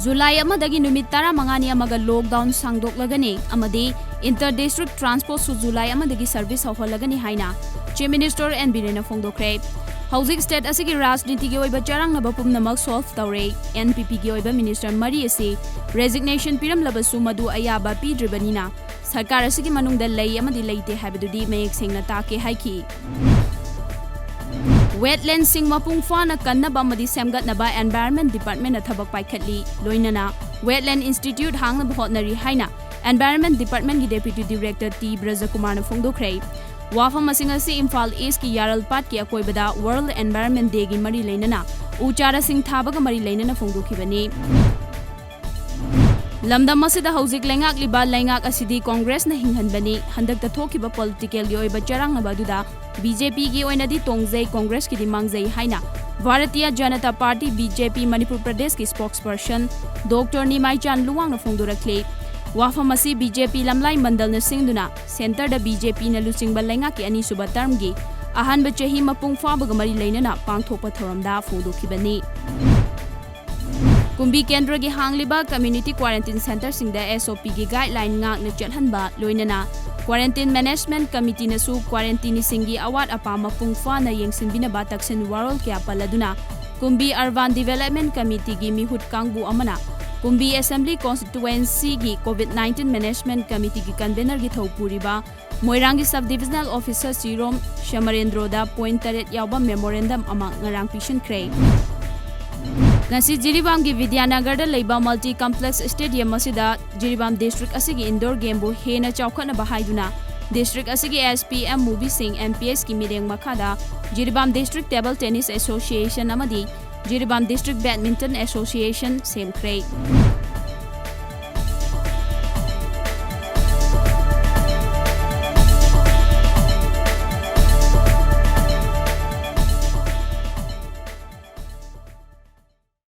July amadagi numit 15 amaga lockdown sangdoklagani amadi inter-district transport su July amadagi service hawhalagani haina Chief Minister N Birena phongdokre. Housing state asigi rajniti gi oiba charangnaba pumnamak solve tawre. NPP gi oiba minister mari asi resignation piram labasu madu ayaba pidribanina sarkar asigi manungda lei amadi leite habadudi mayek sengna take haiki. Wetland sing mapung fana kannaba amadi semgatnaba Environment Department na thabak paikhatli loinana Wetland Institute hangna hotnari haina Environment Department gi Deputy Director T Brajakumar na phongdokre. Wafam asing asi Imphal East ki Yaralpat ki akoibada World Environment Day gi mari leinana uchara sing thabaga mari leinana phongdokhibani. Lamdam asida hauzik lengak liba lengak asidi Congress na hinghanbani handak ta thokiba political gi oiba charangna baduda BJP gi oinadi tongjai Congress ki dimangjai haina Bharatiya Janata Party BJP Manipur Pradesh ki spokesperson Dr. Nimai Chan Luwang na phongdorakle. Wafam asi BJP lamlai mandal na singduna center da BJP na lusingba lengak ki ani suba term gi ahanba chahi mapung fabaga mari leinana pangthokpa thoramda phongdokhibani. Kumbi Kendra gi hangliba community quarantine center singda SOP gi guideline ngak na chathanba loinana Quarantine Management Committee na su quarantine singi awat apama pungfa na yengsinbinaba taksin warol kya paladuna Kumbi Urban Development Committee gi mihut kangbu amana Kumbi Assembly Constituency gi COVID-19 Management Committee gi convener gi thopuriba Moirangi Subdivisional Officer Sirom Shamarendro da point taret yawba memorandum ama ngarang pishin kray. Nasi Jiribam gi Vidyanagar da leiba multi complex stadium asida Jiribam district asigi indoor game bu hena chawkhana bahaiduna district asigi SPM movie sing MPS ki mireng makhada Jiribam district table tennis association amadi Jiribam district badminton association semkhrei.